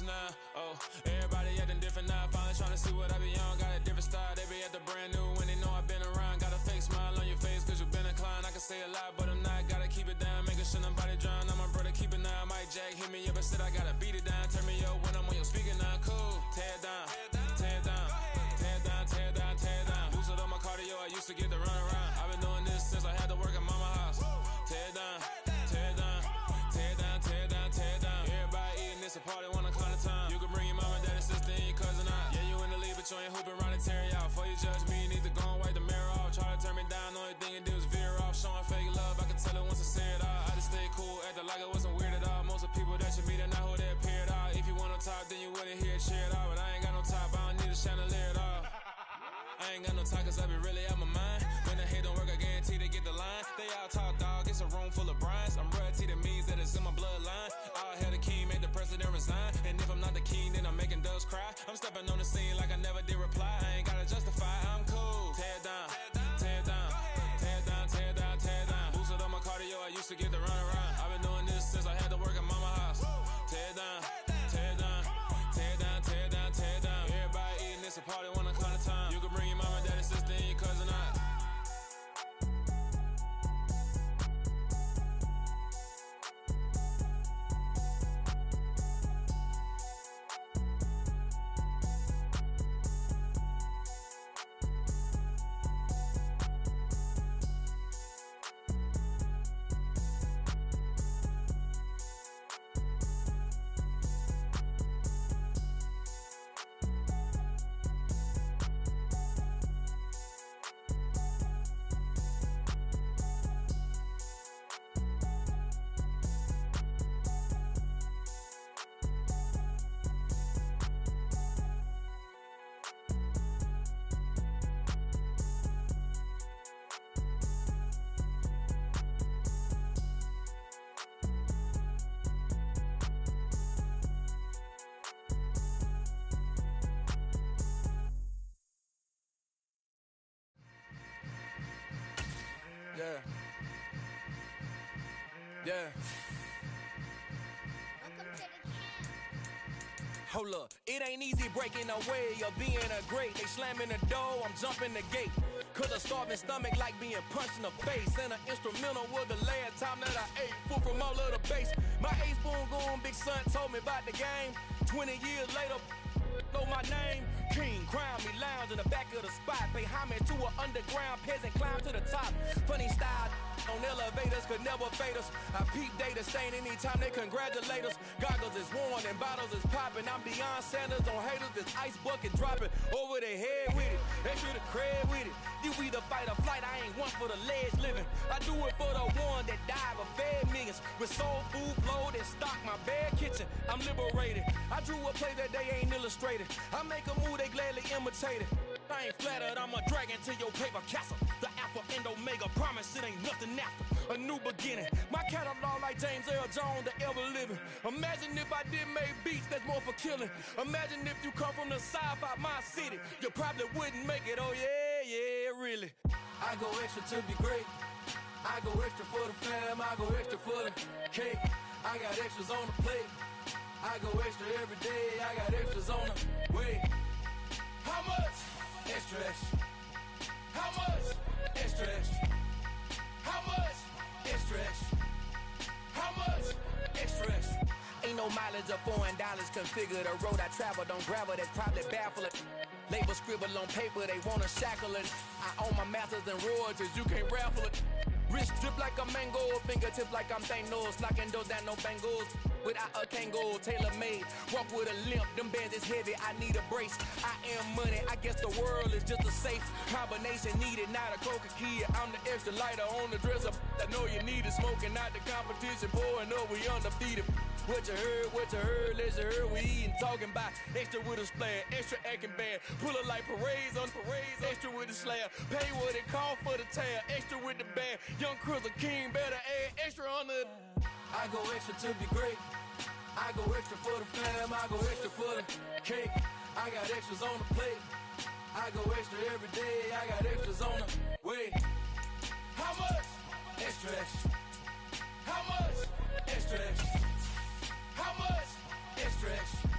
now. Oh, everybody acting different now. Finally trying to see what I be on. Got a different style, they be at the brand new when they know I've been around. Got a fake smile on your face cause you been inclined. I can say a lot, but I'm not. Gotta keep it down, making sure nobody drown. I'm my brother, keep it now. Mike Jack hit me up and said I gotta beat it down. Turn me up when I'm on your speaker now. Cool, tear it down, tear it down, tear it down, tear it down, tear it down. Boosted up my cardio, I used to get to run around. I've been doing this since I had to work at mama house. Tear it down, tear it down, tear it down, tear it down, tear it down. Everybody eating this a party, 1 o'clock of time. You can bring your mama, daddy, sister, and your cousin out. Yeah, you in the lead, but you ain't hooping around and tear out. Before you judge me, you need to go and wipe the mirror off. Try to turn me down, the only thing you do is veer off. Showing fake love, I can tell it once I say it all. I just stay cool, acting like it wasn't weird at all. Most of the people that you meet are not who they appear at all. If you want on top, then you wouldn't hear it cheer at all. But I ain't got no top, I don't need a chandelier at all. I ain't got no talk cause I be really out my mind. When the hate don't work, I guarantee they get the line. They all talk dog, it's a room full of Bryans. I'm royalty, that means that it's in my bloodline. All hell the king, made the president resign. And if I'm not the king, then I'm making doves cry. I'm stepping on the scene like I never did reply. I ain't gotta justify, I'm cool. Tear it down, tear it down, tear it down, tear it down, tear it down. Boosted up my cardio, I used to get to run around. I've been doing this since I had to work at mama house. Tear it down, tear it down, tear it down, tear it down, tear it down. Everybody eating this a party, 1 o'clock of time. You can bring your mama, daddy, sister, and your cousin out. Yeah. Yeah. Hold up, it ain't easy breaking away or being a great. They slamming the door, I'm jumping the gate. Cause a starving stomach like being punched in the face. And an instrumental was the last time that I ate. Food from all of the bass. My ace spoon going, big son told me about the game. 20 years later, know my name. King, crown me, lounge in the back of the spot. Pay homage to an underground peasant, climb to the top. Funny style on elevators could never fade us. I peep data stain anytime they congratulate us. Goggles is worn and bottles is popping. I'm Deion Sanders on haters, this ice bucket dropping over their head with it. They should have cred with it. You either fight or flight, I ain't one for the ledge living. I do it for the one that died but fed millions. With soul food flowed and stocked my bad kitchen. I'm liberated. I drew a play that they ain't illustrated. I make a move they gladly imitated. I ain't flattered, I'm a dragon to your paper castle. The Alpha and Omega, promise it ain't nothing after. A new beginning. My catalog like James Earl Jones, the ever living. Imagine if I did make beats that's more for killing. Imagine if you come from the south out my city. You probably wouldn't make it, oh yeah, yeah, really. I go extra to be great. I go extra for the fam, I go extra for the cake. I got extras on the plate. I go extra every day, I got extras on the way. How much? Extra, extra. How much? Extra, extra. How much? Extra, extra. How much? Extra, extra. Ain't no mileage of $4 configure the road I travel. Don't gravel, that's probably baffling. Label scribble on paper, they wanna shackle it. I own my masters and royalties, you can't raffle it. Wrist drip like a mango, fingertips like I'm Thanos. Knocking doors down, no bangles. Without a Kango, tailor-made. Walk with a limp, them bands is heavy, I need a brace. I am money, I guess the world is just a safe combination needed, not a coca key. I'm the extra lighter on the dresser. I know you need it, smoking out the competition, pouring up, we undefeated. What you heard, let's heard, we eating, talking about extra with a splash, extra acting bad. Pull it like parades on parades, extra with the slab. Pay what it cost for the tab, extra with the bag. Young Cruz, a king, better add extra on the. I go extra to be great. I go extra for the fam, I go extra for the cake. I got extras on the plate. I go extra every day, I got extras on the way. How much? Extra, extra. How much? Extra, extra. How much? Extra, extra.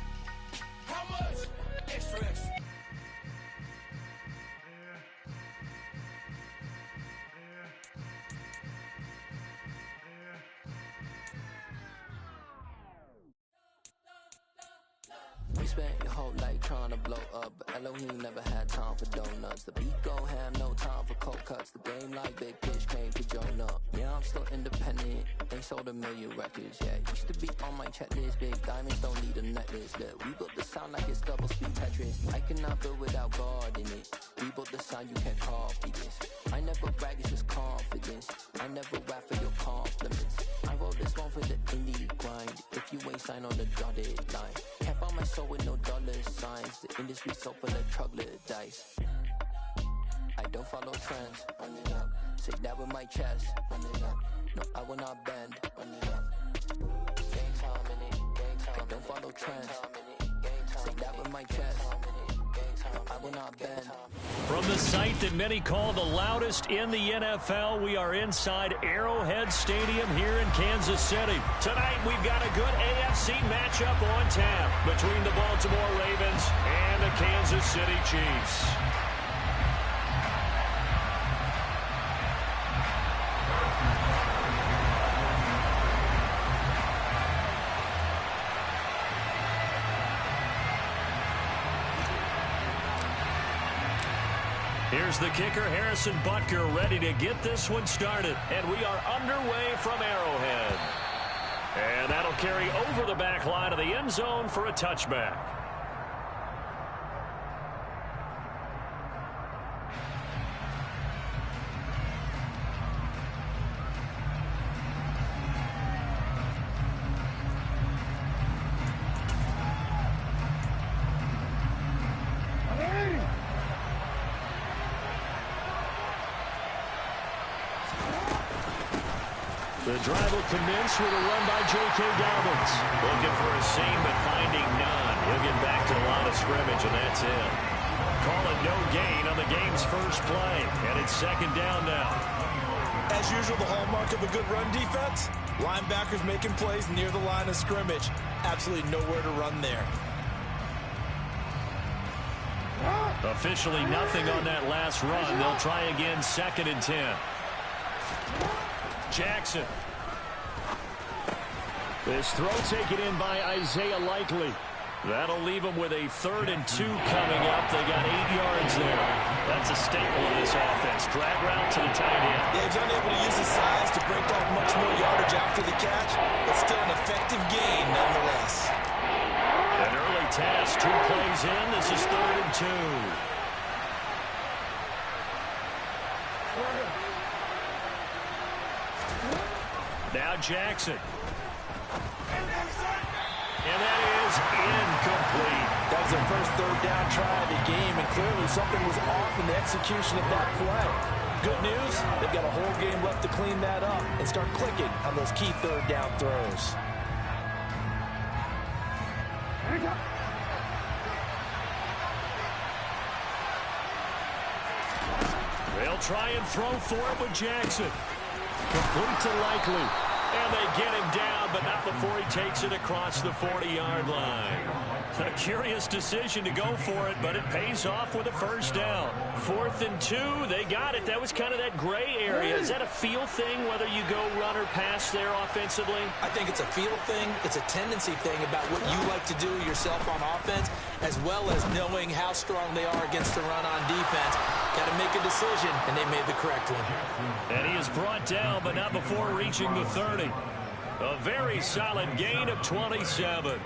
spent your whole life trying to blow up, but Elohim never had time for donuts. The beat go ham, no time for cold cuts. The game like big fish came to Jonah. Yeah, I'm still independent. They sold 1 million records. Yeah, used to be on my checklist. Big diamonds don't need a necklace. Look, we built the sound like it's double speed Tetris. I cannot build without God in it. We built the sound, you can't copy this. I never brag, it's just confidence. I never rap for your compliments. I wrote this one for the indie grind. If you ain't signed on the dotted line, can't buy my soul with no dollar signs. The industry so full of troglodytes. I don't follow trends. Run it up. Say that with my chest. Run it up. No, I will not bend. Run it up. Game time in it. Game time. I don't follow trends. Say that with my chest. I will not bend. From the site that many call the loudest in the NFL, we are inside Arrowhead Stadium here in Kansas City. Tonight, we've got a good AFC matchup on tap between the Baltimore Ravens and the Kansas City Chiefs. Here's the kicker, Harrison Butker, ready to get this one started. And we are underway from Arrowhead. And that'll carry over the back line of the end zone for a touchback. The drive will commence with a run by J.K. Dobbins. Looking for a seam, but finding none. He'll get back to the line of scrimmage, and that's it. Call it no gain on the game's first play, and it's second down now. As usual, the hallmark of a good run defense, linebackers making plays near the line of scrimmage. Absolutely nowhere to run there. Officially nothing on that last run. They'll try again, 2nd and 10. Jackson. This throw taken in by Isaiah Likely. That'll leave them with a 3rd and 2 coming up. They got 8 yards there. That's a staple of this offense. Drag route to the tight end. Yeah, he's unable to use his size to break off much more yardage after the catch, but still an effective gain nonetheless. An early task, 2 plays in. This is 3rd and 2. Now Jackson. And that is incomplete. That was their first 3rd down try of the game, and clearly something was off in the execution of that play. Good news, they've got a whole game left to clean that up and start clicking on those key 3rd down throws. They'll try and throw for it with Jackson. Complete to Likely. And they get him down, but not before he takes it across the 40-yard line. A curious decision to go for it, but it pays off with a first down. 4th and 2, they got it. That was kind of that gray area. Is that a feel thing, whether you go run or pass there offensively? I think it's a feel thing. It's a tendency thing about what you like to do yourself on offense, as well as knowing how strong they are against the run on defense. Got to make a decision, and they made the correct one. And he is brought down, but not before reaching the 30. A very solid gain of 27.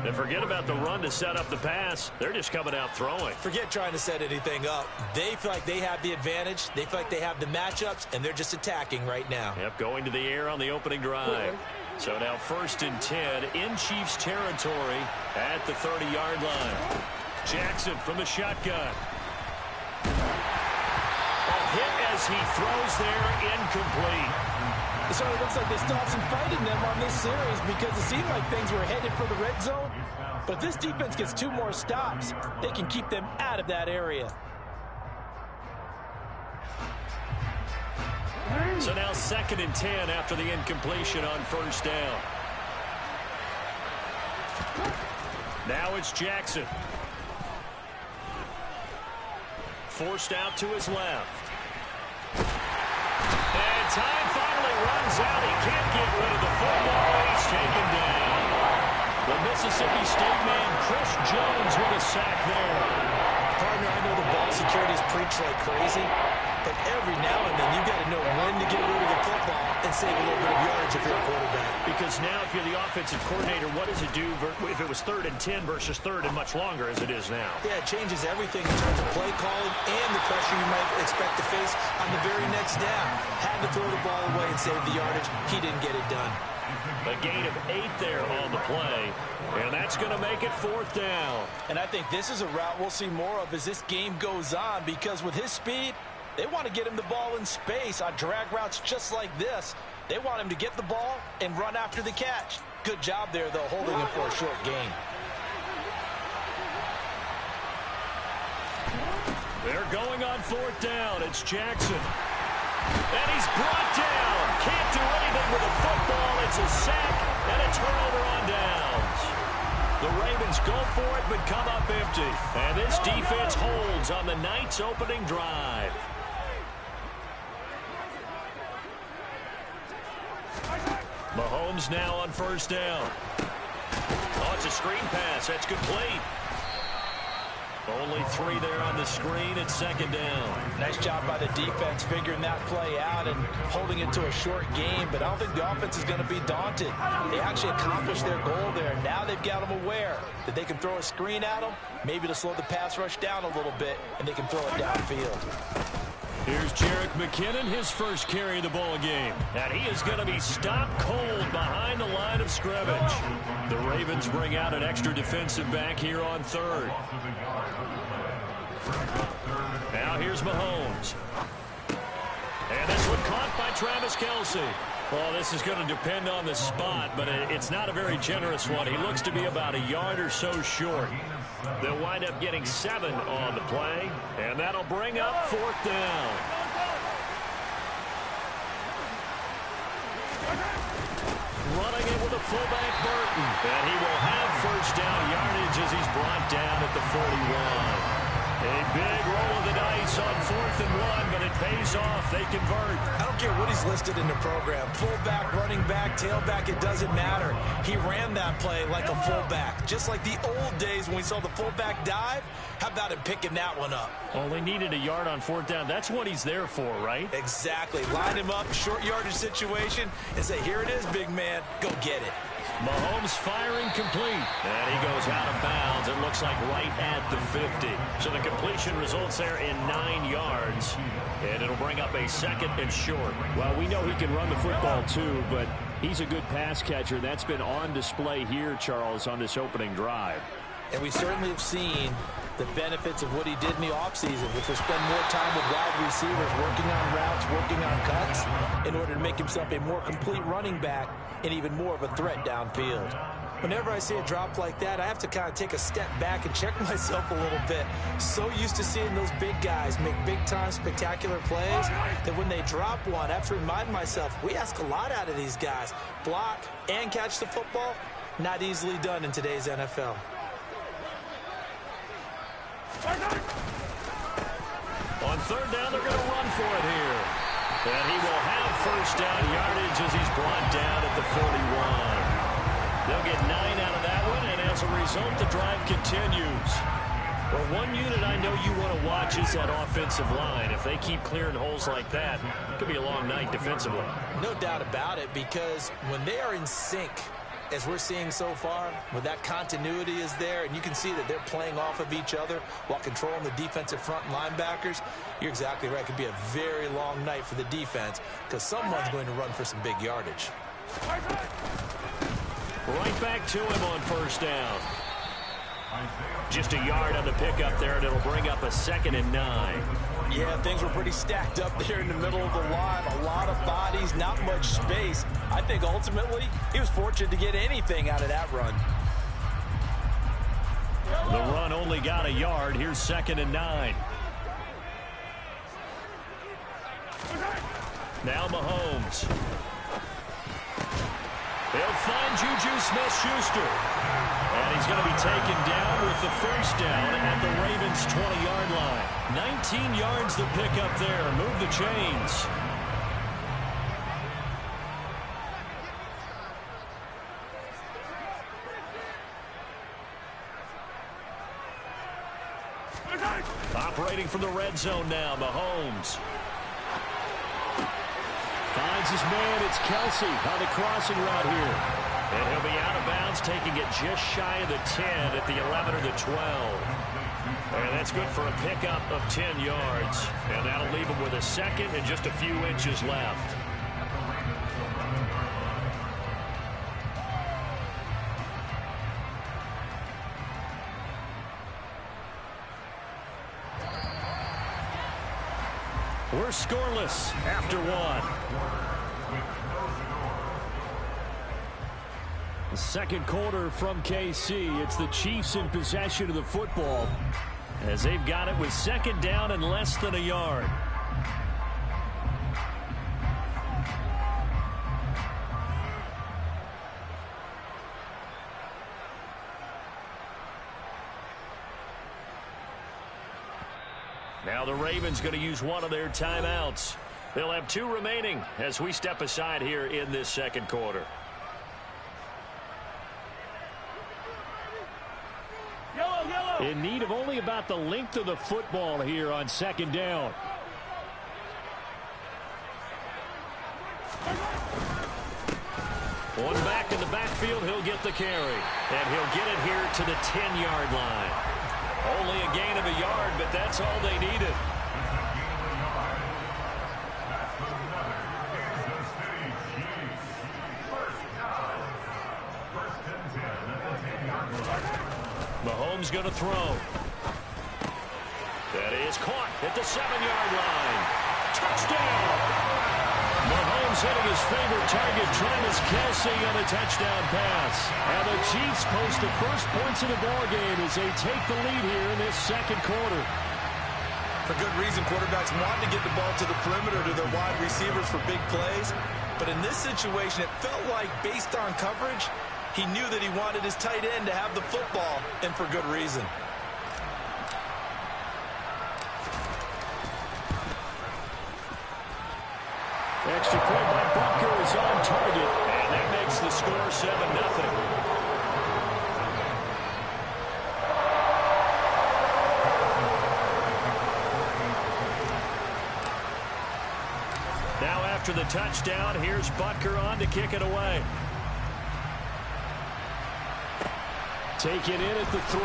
And forget about the run to set up the pass. They're just coming out throwing. Forget trying to set anything up. They feel like they have the advantage. They feel like they have the matchups, and they're just attacking right now. Yep, going to the air on the opening drive. So now 1st and 10 in Chiefs territory at the 30-yard line. Jackson from the shotgun. A hit as he throws there, incomplete. It certainly looks like they still have some fight in them on this series because it seemed like things were headed for the red zone. But if this defense gets 2 more stops, they can keep them out of that area. So now 2nd and 10 after the incompletion on 1st down. Now it's Jackson. Forced out to his left. And time finally runs out. He can't get rid of the football. He's taken down. The Mississippi State man, Chris Jones, with a sack there. Partner, I know the ball security is preached like crazy, but every now and then you've got to know when to get rid of the football and save a little bit of yardage if you're a quarterback. Because now if you're the offensive coordinator, what does it do if it was 3rd and 10 versus 3rd and much longer as it is now? Yeah, it changes everything in terms of play calling and the pressure you might expect to face on the very next down. Had to throw the ball away and save the yardage. He didn't get it done. A gain of 8 there on the play, and that's going to make it 4th down. And I think this is a route we'll see more of as this game goes on, because with his speed, they want to get him the ball in space on drag routes just like this. They want him to get the ball and run after the catch. Good job there, though, holding him for a short gain. They're going on 4th down. It's Jackson. And he's brought down. Can't do anything with a football. It's a sack and a turnover on downs. The Ravens go for it but come up empty. And this defense holds on the night's opening drive. Mahomes now on 1st down. Oh, it's a screen pass. That's complete. Only 3 there on the screen at 2nd down. Nice job by the defense figuring that play out and holding it to a short game, but I don't think the offense is going to be daunted. They actually accomplished their goal there. Now they've got them aware that they can throw a screen at them, maybe to slow the pass rush down a little bit, and they can throw it downfield. Here's Jerick McKinnon, his first carry of the ball game. And he is going to be stopped cold behind the line of scrimmage. The Ravens bring out an extra defensive back here on 3rd. Now here's Mahomes. And this one caught by Travis Kelce. Well, this is going to depend on the spot, but it's not a very generous one. He looks to be about a yard or so short. They'll wind up getting 7 on the play, and that'll bring up 4th down. Running it with a fullback, Burton. And he will have 1st down yardage as he's brought down at the 41. A big roll of the dice on 4th and 1, but it pays off. They convert. I don't care what he's listed in the program. Fullback, running back, tailback, it doesn't matter. He ran that play like a fullback. Just like the old days when we saw the fullback dive. How about him picking that one up? Only needed a yard on 4th down. That's what he's there for, right? Exactly. Line him up, short yardage situation, and say, here it is, big man. Go get it. Mahomes firing complete. And he goes out of bounds. It looks like right at the 50. So the completion results there in 9 yards. And it'll bring up a 2nd and short. Well, we know he can run the football too, but he's a good pass catcher. That's been on display here, Charles, on this opening drive. And we certainly have seen the benefits of what he did in the offseason, which was spend more time with wide receivers, working on routes, working on cuts, in order to make himself a more complete running back and even more of a threat downfield. Whenever I see a drop like that, I have to kind of take a step back and check myself a little bit. So used to seeing those big guys make big-time spectacular plays that when they drop one, I have to remind myself, we ask a lot out of these guys. Block and catch the football, not easily done in today's NFL. On 3rd down, they're going to run for it here. And he will have 1st down yardage as he's brought down at the 41. They'll get 9 out of that one, and as a result, the drive continues. Well, one unit I know you want to watch is that offensive line. If they keep clearing holes like that, it could be a long night defensively. No doubt about it, because when they are in sync, as we're seeing so far, when that continuity is there, and you can see that they're playing off of each other while controlling the defensive front linebackers, you're exactly right. It could be a very long night for the defense because someone's going to run for some big yardage. Right back to him on 1st down. Just a yard on the pickup there, and it'll bring up a 2nd and 9. Yeah, things were pretty stacked up there in the middle of the line. A lot of bodies, not much space. I think ultimately he was fortunate to get anything out of that run. The run only got a yard. Here's 2nd and 9. Now Mahomes. They'll find Juju Smith-Schuster. And he's going to be taken down with the 1st down at the Ravens' 20-yard line. 19 yards to pick up there. Move the chains. Operating from the red zone now, Mahomes. Finds his man. It's Kelsey on the crossing route here. And he'll be out of bounds, taking it just shy of the 10 at the 11 or the 12. And that's good for a pickup of 10 yards. And that'll leave him with a second and just a few inches left. We're scoreless after one. The second quarter from KC. It's the Chiefs in possession of the football as they've got it with second down and less than a yard. Now the Ravens going to use one of their timeouts. They'll have 2 remaining as we step aside here in this second quarter. In need of only about the length of the football here on second down. One back in the backfield, he'll get the carry. And he'll get it here to the 10-yard line. Only a gain of a yard, but that's all they needed. Mahomes going to throw. That is caught at the 7-yard line. Touchdown! Mahomes hitting his favorite target, Travis Kelce, on a touchdown pass. And the Chiefs post the first points of the ballgame as they take the lead here in this second quarter. For good reason, quarterbacks want to get the ball to the perimeter to their wide receivers for big plays. But in this situation, it felt like, based on coverage, he knew that he wanted his tight end to have the football, and for good reason. Extra point by Butker is on target, and that makes the score 7-0. Now after the touchdown, here's Butker on to kick it away. Taken in at the 3.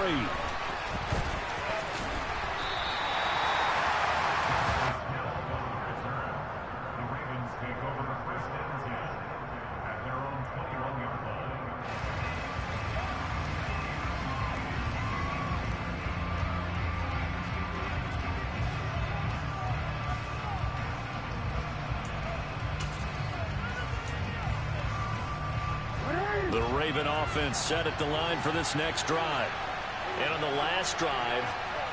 The Raven offense set at the line for this next drive. And on the last drive,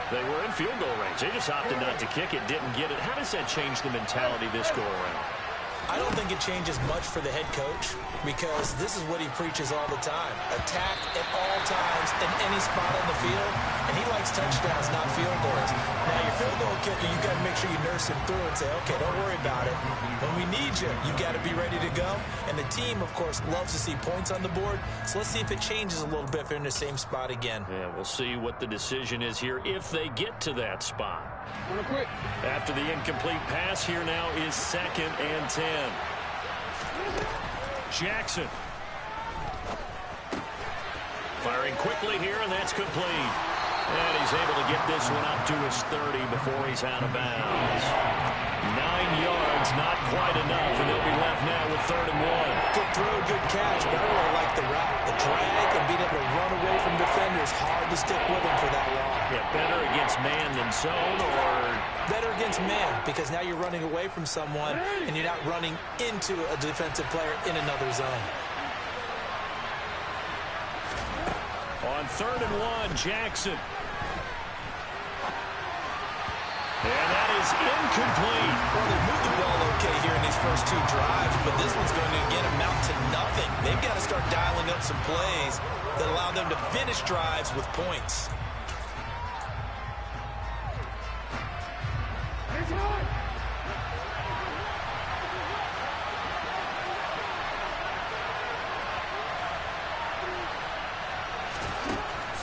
they were in field goal range. They just opted not to kick it, didn't get it. How does that change the mentality this go around? I don't think it changes much for the head coach because this is what he preaches all the time. Attack at all times in any spot on the field, and he likes touchdowns, not field goals. Now, your field goal kicker, you got to make sure you nurse him through and say, okay, don't worry about it. When we need you, you got to be ready to go. And the team, of course, loves to see points on the board, so let's see if it changes a little bit if they're in the same spot again. Yeah, we'll see what the decision is here if they get to that spot. After the incomplete pass, here now is 2nd and 10. Jackson. Firing quickly here, and that's complete. And he's able to get this one up to his 30 before he's out of bounds. 9 yards, not quite enough, and they'll be left now with 3rd and 1. Good throw, good catch, but I really like the route. The drag and being able to run away from defenders, hard to stick with him for that long. Yeah, better against man than zone, or better against man, because now you're running away from someone and you're not running into a defensive player in another zone. On 3rd and 1, Jackson. And that is incomplete. Well, they moved the ball okay here in these first 2 drives, but this one's going to, again, amount to nothing. They've got to start dialing up some plays that allow them to finish drives with points.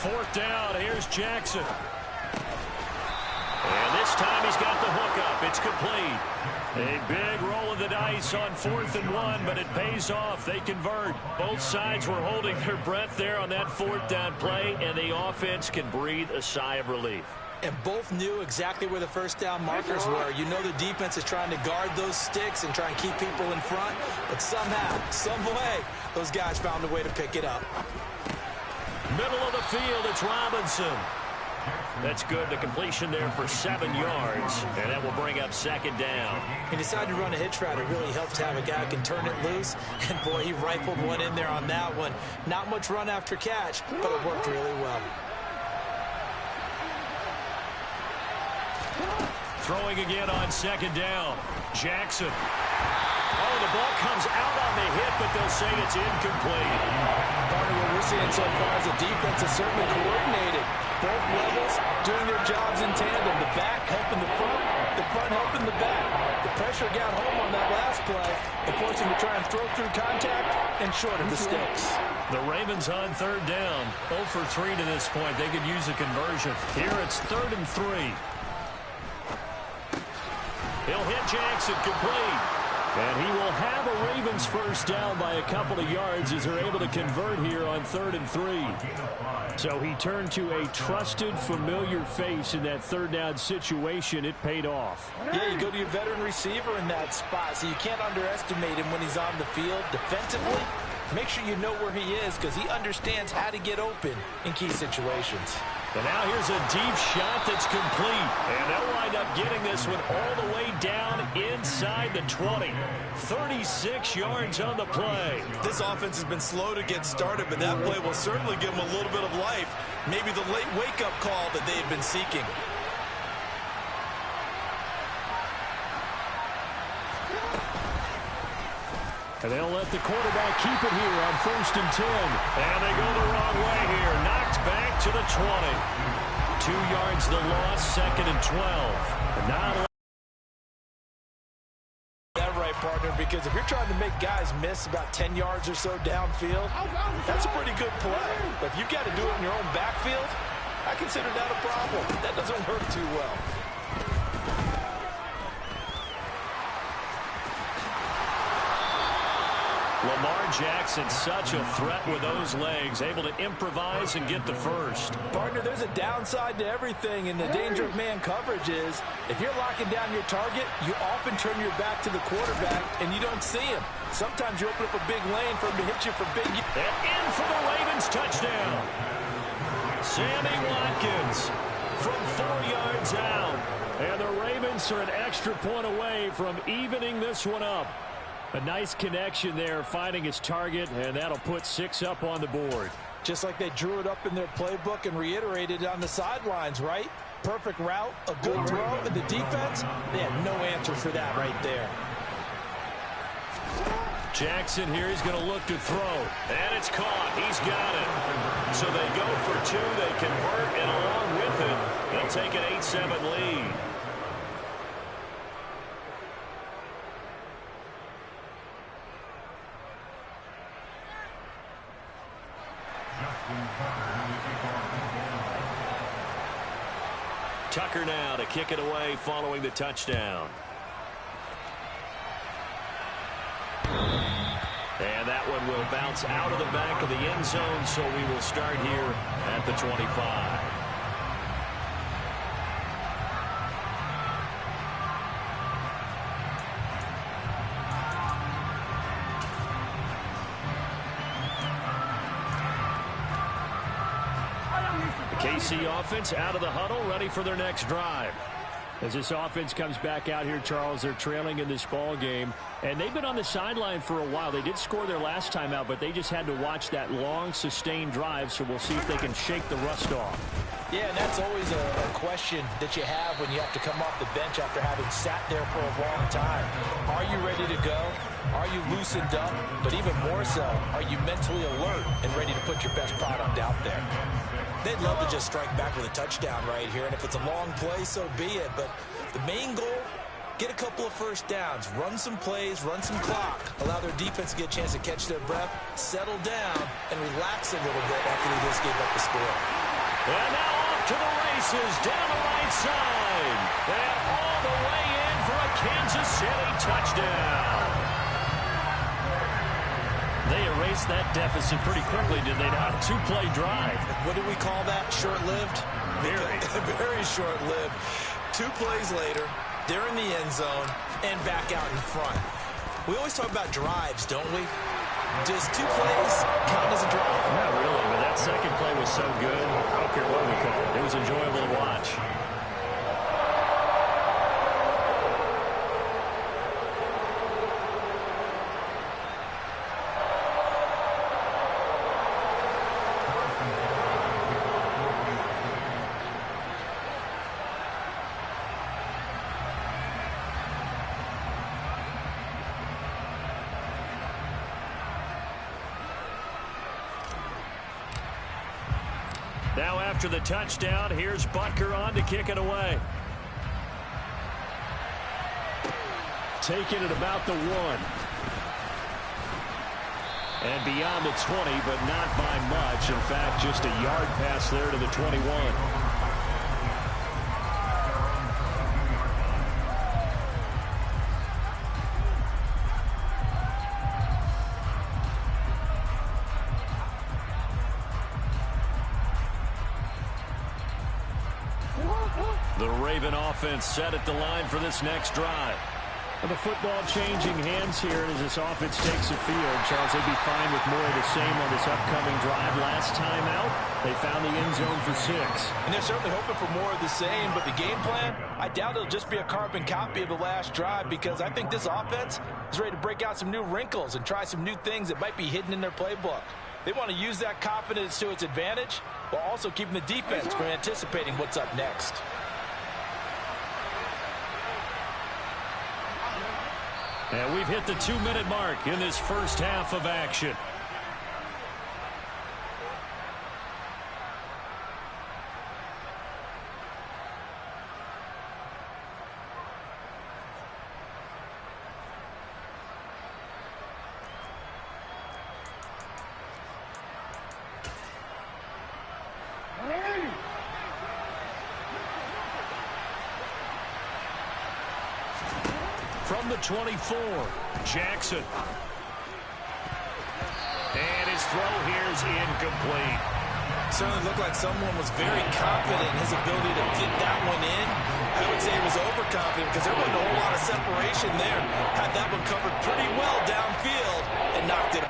Fourth down, here's Jackson. And this time he's got the hook up. It's complete. A big roll of the dice on 4th and 1, but it pays off. They convert. Both sides were holding their breath there on that 4th down play, and the offense can breathe a sigh of relief. And both knew exactly where the first down markers were. You know the defense is trying to guard those sticks and try and keep people in front, but somehow, some way, those guys found a way to pick it up. Middle of the field, it's Robinson. That's good. The completion there for 7 yards, and that will bring up 2nd down. He decided to run a hitch route. It really helps to have a guy who can turn it loose, and boy, he rifled one in there on that one. Not much run after catch, but it worked really well. Throwing again on 2nd down. Jackson. Oh, the ball comes out on the hit, but they'll say it's incomplete. Partner, what we're seeing so far is the defense is certainly coordinated. Both levels doing their jobs in tandem. The back helping the front helping the back. The pressure got home on that last play. They forced him to try and throw through contact and short of the sticks. The Ravens on 3rd down. 0 for 3 to this point. They could use a conversion. Here it's 3rd and 3. He'll hit Jackson complete. And he will have a Ravens first down by a couple of yards as they're able to convert here on 3rd and 3. So he turned to a trusted, familiar face in that 3rd down situation. It paid off. Yeah, you go to your veteran receiver in that spot, so you can't underestimate him when he's on the field defensively. Make sure you know where he is because he understands how to get open in key situations. And now here's a deep shot that's complete. And they'll wind up getting this one all the way down inside the 20. 36 yards on the play. This offense has been slow to get started, but that play will certainly give them a little bit of life. Maybe the late wake-up call that they've been seeking. And they'll let the quarterback keep it here on 1st and 10. And they go the wrong way here. Knocked back to the 20. 2 yards the loss, 2nd and 12. And now that right, partner, because if you're trying to make guys miss about 10 yards or so downfield, that's a pretty good play. But if you've got to do it in your own backfield, I consider that a problem. That doesn't work too well. Lamar Jackson, such a threat with those legs, able to improvise and get the first. Partner, there's a downside to everything, and the danger of man coverage is if you're locking down your target, you often turn your back to the quarterback, and you don't see him. Sometimes you open up a big lane for him to hit you for big. And in for the Ravens touchdown. Sammy Watkins from 4 yards out. And the Ravens are an extra point away from evening this one up. A nice connection there, finding his target, and that'll put 6 up on the board. Just like they drew it up in their playbook and reiterated it on the sidelines, right? Perfect route, a good throw, and the defense, they had no answer for that right there. Jackson here, he's going to look to throw, and it's caught. He's got it. So they go for 2, they convert, and along with it, they'll take an 8-7 lead. Tucker now to kick it away following the touchdown. And that one will bounce out of the back of the end zone, so we will start here at the 25. KC offense out of the huddle, ready for their next drive. As this offense comes back out here, Charles, they're trailing in this ball game, and they've been on the sideline for a while. They did score their last time out, but they just had to watch that long, sustained drive, so we'll see if they can shake the rust off. Yeah, and that's always a question that you have when you have to come off the bench after having sat there for a long time. Are you ready to go? Are you loosened up? But even more so, are you mentally alert and ready to put your best product out there? They'd love to just strike back with a touchdown right here, and if it's a long play, so be it. But the main goal, get a couple of first downs, run some plays, run some clock, allow their defense to get a chance to catch their breath, settle down, and relax a little bit after they just gave up the score. And now off to the races down the right side. And all the way in for a Kansas City touchdown. They erased that deficit pretty quickly, did they not? Two-play drive. What do we call that? Short-lived? Very. Very short-lived. 2 plays later, they're in the end zone and back out in front. We always talk about drives, don't we? Does 2 plays count as a drive? Not really, but that second play was so good. I don't care what we call it. It was enjoyable to watch. Now after the touchdown, here's Butker on to kick it away. Taking it about the 1. And beyond the 20, but not by much. In fact, just a yard pass there to the 21. The Raven offense set at the line for this next drive. Well, the football changing hands here as this offense takes the field. Charles, they'd be fine with more of the same on this upcoming drive. Last time out, they found the end zone for 6. And they're certainly hoping for more of the same, but the game plan, I doubt it'll just be a carbon copy of the last drive, because I think this offense is ready to break out some new wrinkles and try some new things that might be hidden in their playbook. They want to use that confidence to its advantage while also keeping the defense from anticipating what's up next. And we've hit the 2-minute mark in this first half of action. From the 24, Jackson. And his throw here is incomplete. Certainly looked like someone was very confident in his ability to fit that one in. I would say he was overconfident because there wasn't a whole lot of separation there. Had that one covered pretty well downfield and knocked it.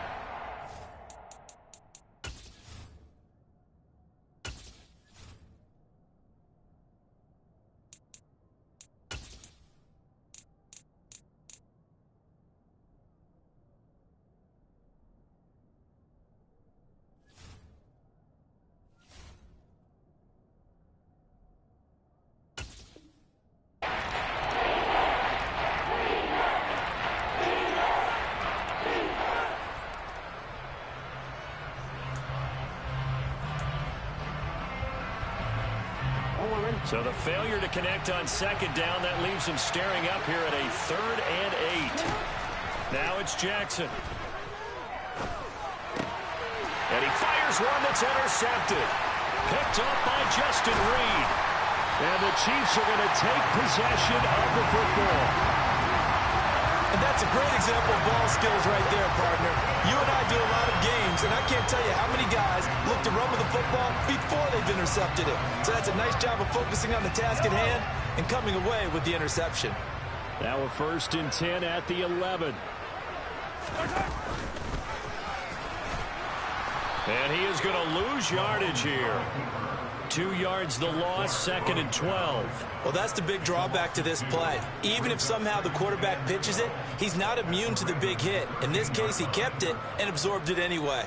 So the failure to connect on second down, that leaves him staring up here at a 3rd and 8. Now it's Jackson. And he fires one that's intercepted. Picked up by Justin Reed. And the Chiefs are going to take possession of the football. And that's a great example of ball skills right there, partner. You and I do a lot of games, and I can't tell you how many guys look to run with the football before they've intercepted it. So that's a nice job of focusing on the task at hand and coming away with the interception. Now a 1st and 10 at the 11. And he is going to lose yardage here. 2 yards the loss, 2nd and 12. Well, that's the big drawback to this play. Even if somehow the quarterback pitches it, he's not immune to the big hit. In this case, he kept it and absorbed it anyway.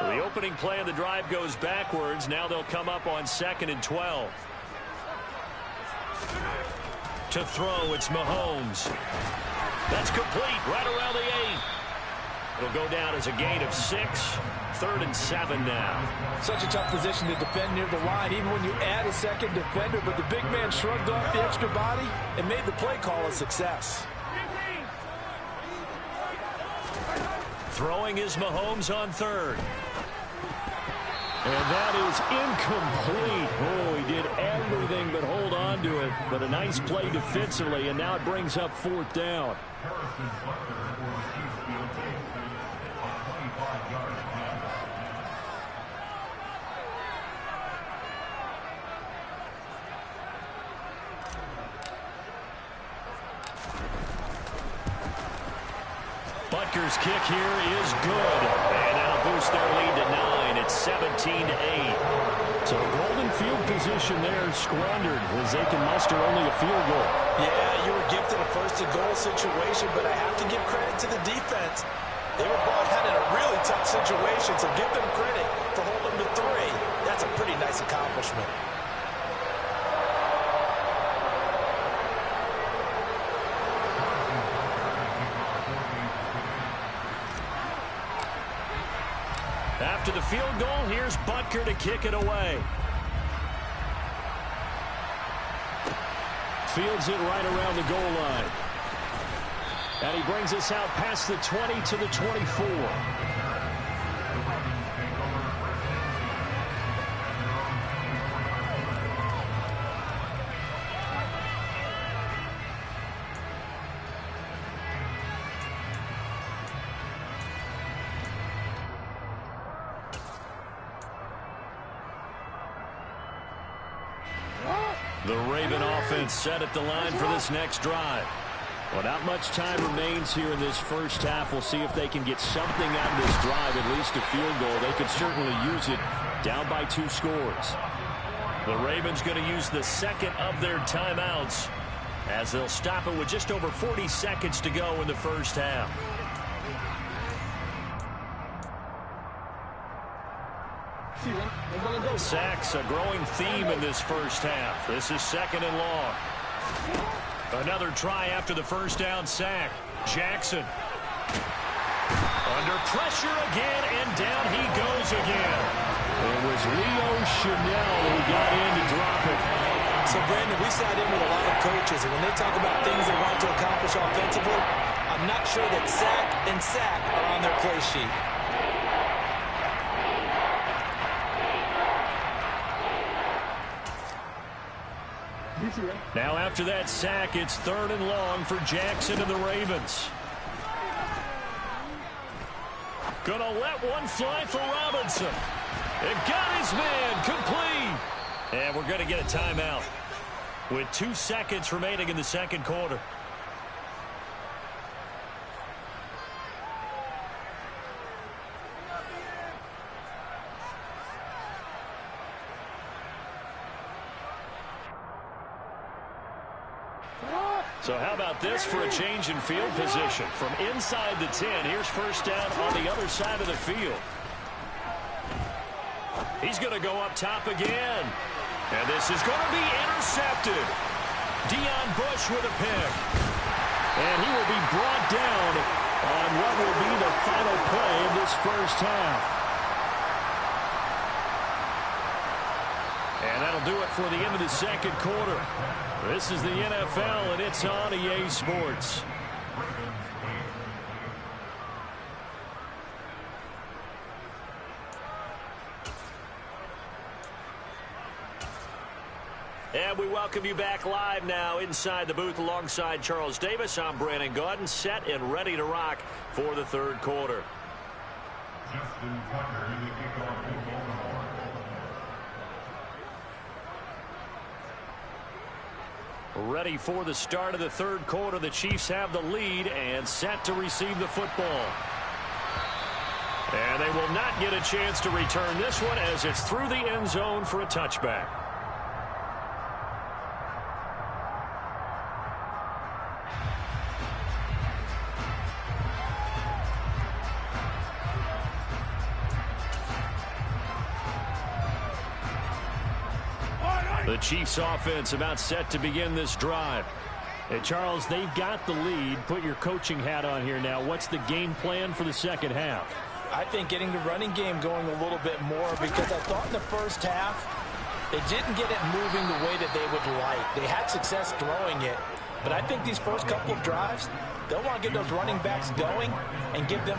So the opening play of the drive goes backwards. Now they'll come up on 2nd and 12. To throw, it's Mahomes. That's complete right around the 8. It'll go down as a gain of 6. 3rd and 7 now. Such a tough position to defend near the line, even when you add a second defender, but the big man shrugged off the extra body and made the play call a success. Throwing is Mahomes on third. And that is incomplete. Oh, he did everything but hold on to it. But a nice play defensively, and now it brings up fourth down. Butker's kick here is good. And that'll boost their lead to 9. It's 17-8. So golden field position there squandered as they can muster only a field goal. Yeah, you were gifted a first-and-goal situation, but I have to give credit to the defense. They were brought out in a really tough situation, so give them credit for holding them to 3. That's a pretty nice accomplishment. After the field goal, here's Butker to kick it away. Fields it right around the goal line. And he brings us out past the 20 to the 24. The Raven offense set at the line for this next drive. Well, not much time remains here in this first half. We'll see if they can get something out of this drive, at least a field goal. They could certainly use it down by 2 scores. The Ravens going to use the second of their timeouts as they'll stop it with just over 40 seconds to go in the first half. Sacks, a growing theme in this first half. This is 2nd and long. Another try after the first down sack. Jackson. Under pressure again, and down he goes again. It was Leo Chanel who got in to drop it. So, Brandon, we sat in with a lot of coaches, and when they talk about things they want to accomplish offensively, I'm not sure that sack and sack are on their play sheet. Now after that sack, it's 3rd and long for Jackson and the Ravens. Gonna let one fly for Robinson. It got his man complete. And we're gonna get a timeout with 2 seconds remaining in the second quarter. So how about this for a change in field position? From inside the 10, here's first down on the other side of the field. He's going to go up top again. And this is going to be intercepted. Deion Bush with a pick. And he will be brought down on what will be the final play of this first half. And that'll do it for the end of the second quarter. This is the NFL, and it's on EA Sports. And we welcome you back live now inside the booth alongside Charles Davis. I'm Brandon Gaudin, set and ready to rock for the third quarter. Ready for the start of the third quarter. The Chiefs have the lead and set to receive the football. And they will not get a chance to return this one as it's through the end zone for a touchback. The Chiefs offense about set to begin this drive. Hey, Charles, they've got the lead. Put your coaching hat on here now. What's the game plan for the second half? I think getting the running game going a little bit more, because I thought in the first half they didn't get it moving the way that they would like. They had success throwing it, but I think these first couple of drives, they'll want to get those running backs going and give them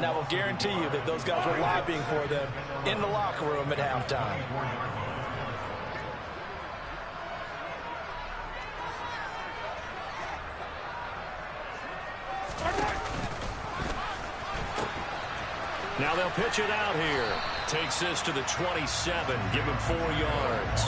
And I will guarantee you that those guys were lobbying for them in the locker room at halftime. Now they'll pitch it out here. Takes this to the 27. Give him 4 yards.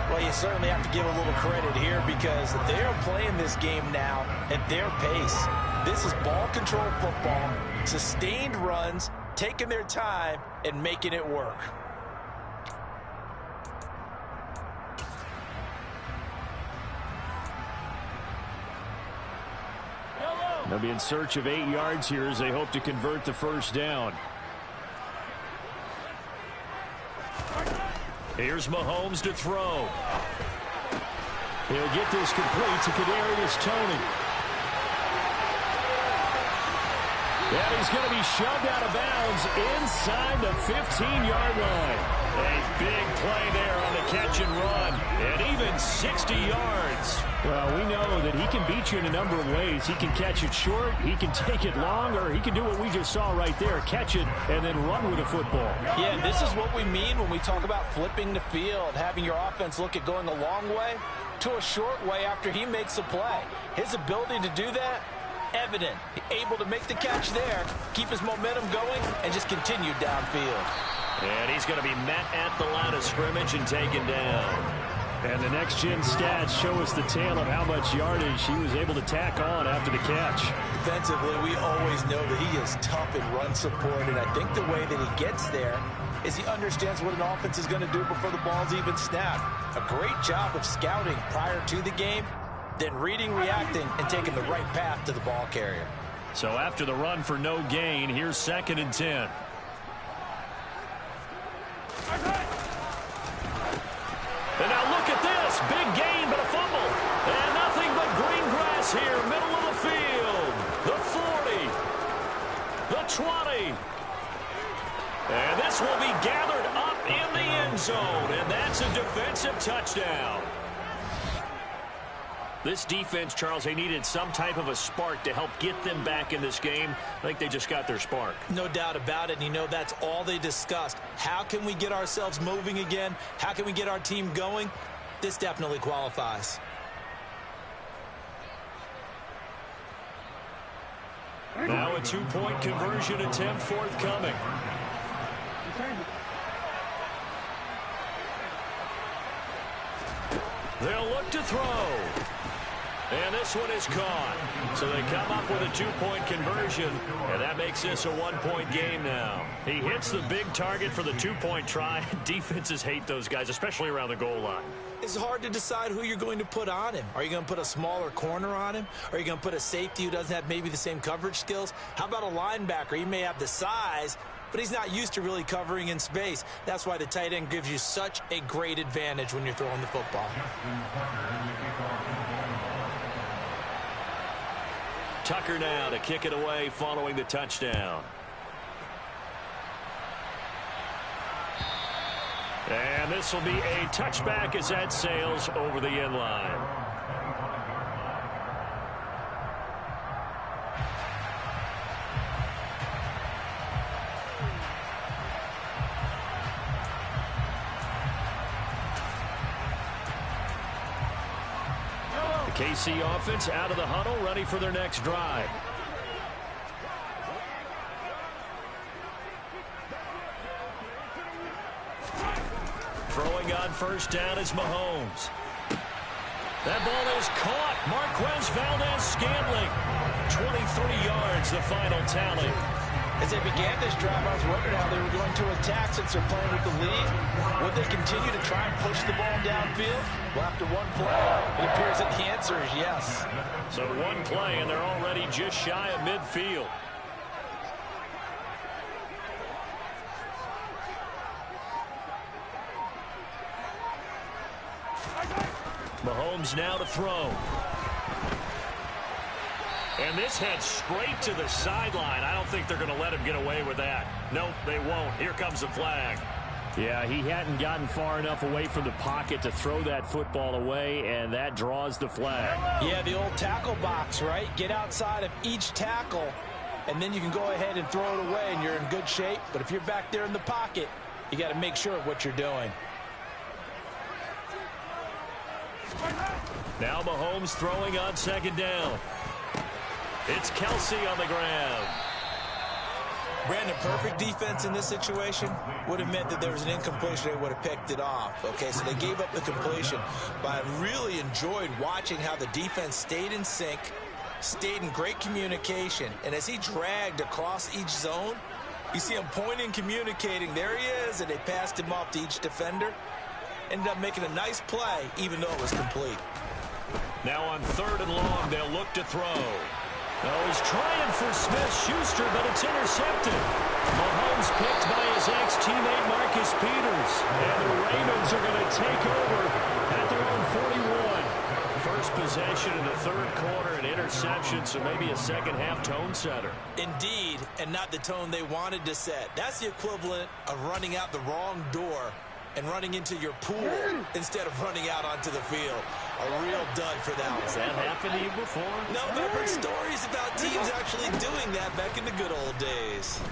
Well, you certainly have to give a little credit here because they're playing this game now at their pace. This is ball control football, sustained runs, taking their time, and making it work. They'll be in search of 8 yards here as they hope to convert the first down. Here's Mahomes to throw. He'll get this complete to Kadarius Toney. And he's going to be shoved out of bounds inside the 15-yard line. A big play there on the catch and run. And even 60 yards. Well, we know that he can beat you in a number of ways. He can catch it short, he can take it long, or he can do what we just saw right there, catch it and then run with the football. Yeah, this is what we mean when we talk about flipping the field, having your offense look at going a long way to a short way after he makes a play. His ability to do that, evident. Able to make the catch there, keep his momentum going, and just continue downfield. And he's going to be met at the line of scrimmage and taken down. And the next-gen stats show us the tale of how much yardage he was able to tack on after the catch. Defensively, we always know that he is tough in run support, and I think the way that he gets there is he understands what an offense is going to do before the ball's even snapped. A great job of scouting prior to the game, then reading, reacting, and taking the right path to the ball carrier. So after the run for no gain, here's 2nd and 10. And now look at this. Big gain, but a fumble. And nothing but green grass here, middle of the field. The 40. The 20. And this will be gathered up in the end zone. And that's a defensive touchdown. This defense, Charles, they needed some type of a spark to help get them back in this game. I think they just got their spark. No doubt about it. And you know that's all they discussed. How can we get ourselves moving again? How can we get our team going? This definitely qualifies. Now a 2-point conversion attempt forthcoming. They'll look to throw. And this one is caught. So they come up with a 2-point conversion, and that makes this a 1-point game now. He hits the big target for the 2-point try. Defenses hate those guys, especially around the goal line. It's hard to decide who you're going to put on him. Are you going to put a smaller corner on him? Are you going to put a safety who doesn't have maybe the same coverage skills? How about a linebacker? He may have the size, but he's not used to really covering in space. That's why the tight end gives you such a great advantage when you're throwing the football. Tucker now to kick it away following the touchdown. And this will be a touchback as that sails over the end line. The KC offense out of the huddle, ready for their next drive. Throwing on first down is Mahomes. That ball is caught. Marquez Valdez-Scantling. 23 yards, the final tally. As they began this drive, I was wondering how they were going to attack since they're playing with the lead. Would they continue to try and push the ball downfield? Well, after one play, it appears that the answer is yes. So one play, and they're already just shy of midfield. Mahomes now to throw. And this heads straight to the sideline. I don't think they're going to let him get away with that. Nope, they won't. Here comes the flag. Yeah, he hadn't gotten far enough away from the pocket to throw that football away, and that draws the flag. Yeah, the old tackle box, right? Get outside of each tackle and then you can go ahead and throw it away, and you're in good shape. But if you're back there in the pocket, you got to make sure of what you're doing. Now Mahomes throwing on second down. It's Kelsey on the ground. Brandon, perfect defense in this situation would have meant that there was an incompletion. They would have picked it off. Okay, so they gave up the completion. But I really enjoyed watching how the defense stayed in sync, stayed in great communication. And as he dragged across each zone, you see him pointing, communicating. There he is, and they passed him off to each defender. Ended up making a nice play, even though it was complete. Now on 3rd and long, they'll look to throw. Oh, he's trying for Smith-Schuster, but it's intercepted. Mahomes picked by his ex-teammate Marcus Peters. And the Ravens are going to take over at their own 41. First possession in the 3rd quarter, an interception, so maybe a second-half tone setter. Indeed, and not the tone they wanted to set. That's the equivalent of running out the wrong door and running into your pool instead of running out onto the field. A real dud for that one. Has that happened to you before? No, but I've heard stories about teams actually doing that back in the good old days.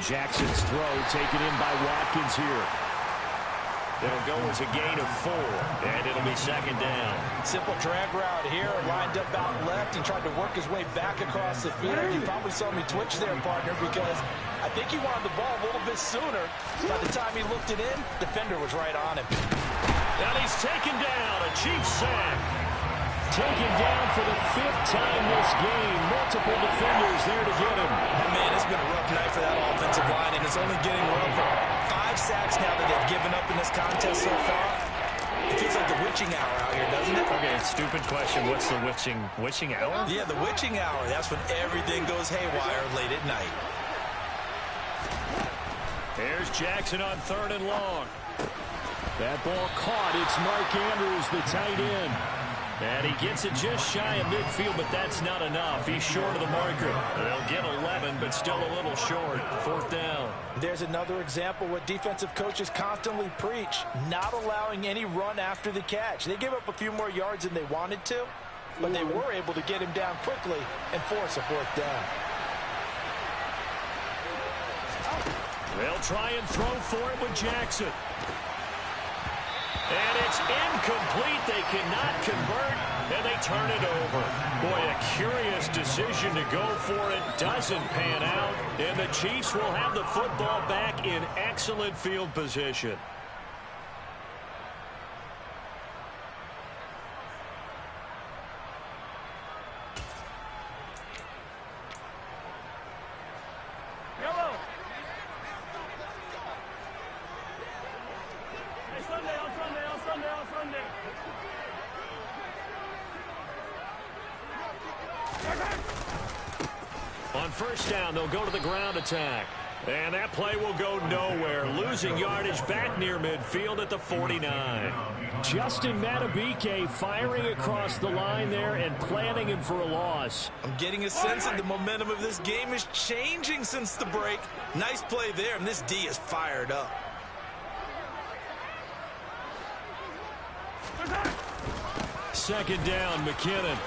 Jackson's throw taken in by Watkins here. It'll go as a gain of 4, and it'll be second down. Simple drag route here, lined up out left and tried to work his way back across the field. You probably saw me twitch there, partner, because I think he wanted the ball a little bit sooner. By the time he looked it in, defender was right on him. And he's taken down, a Chiefs sack. Taken down for the 5th time this game. Multiple defenders there to get him. Oh, man, it's been a rough night for that offensive line, and it's only getting rougher. 5 sacks now that they've given up in this contest so far. It feels like the witching hour out here, doesn't it? Okay, stupid question. What's the witching hour? Yeah, the witching hour. That's when everything goes haywire late at night. There's Jackson on 3rd and long. That ball caught. It's Mark Andrews, the tight end. And he gets it just shy of midfield, but that's not enough. He's short of the marker. They'll get 11, but still a little short. 4th down. There's another example what defensive coaches constantly preach, not allowing any run after the catch. They gave up a few more yards than they wanted to, but they were able to get him down quickly and force a 4th down. They'll try and throw for it with Jackson. And it's incomplete. They cannot convert, and they turn it over. Boy, a curious decision to go for it. Doesn't pan out, and the Chiefs will have the football back in excellent field position. On 1st down, they'll go to the ground attack. And that play will go nowhere. Losing yardage back near midfield at the 49. Justin Madubuike firing across the line there and planting him for a loss. I'm getting a sense that the momentum of this game is changing since the break. Nice play there, and this D is fired up. Second down, McKinnon.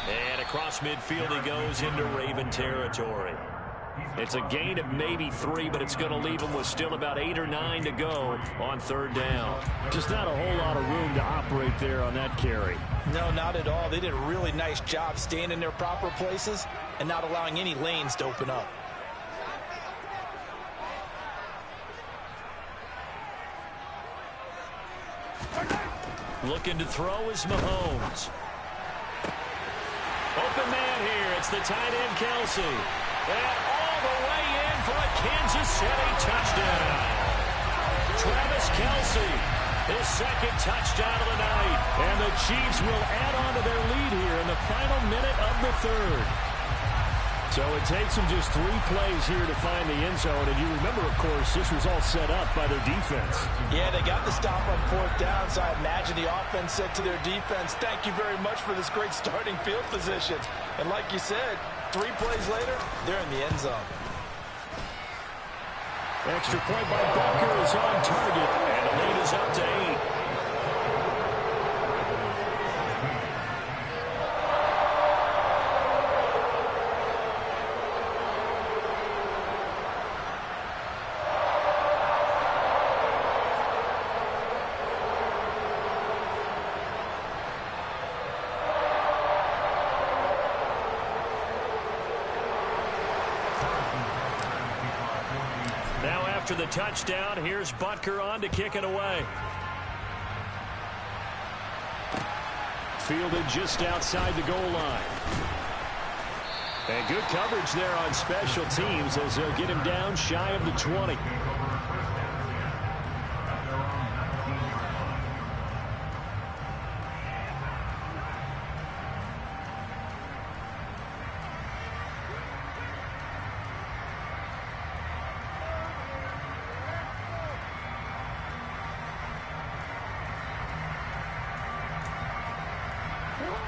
And across midfield he goes into Raven territory. It's a gain of maybe 3, but it's going to leave him with still about 8 or 9 to go on 3rd down. Just not a whole lot of room to operate there on that carry. No, not at all. They did a really nice job staying in their proper places and not allowing any lanes to open up. Looking to throw is Mahomes. Open man here. It's the tight end, Kelsey. And all the way in for a Kansas City touchdown. Travis Kelsey, his 2nd touchdown of the night. And the Chiefs will add on to their lead here in the final minute of the 3rd. So it takes them just 3 plays here to find the end zone. And you remember, of course, this was all set up by their defense. Yeah, they got the stop on 4th down, so I imagine the offense said to their defense, thank you very much for this great starting field position. And like you said, 3 plays later, they're in the end zone. Extra point by Butker is on target, and the lead is up to 8. after the touchdown. Here's Butker on to kick it away. Fielded just outside the goal line. And good coverage there on special teams as they'll get him down shy of the 20.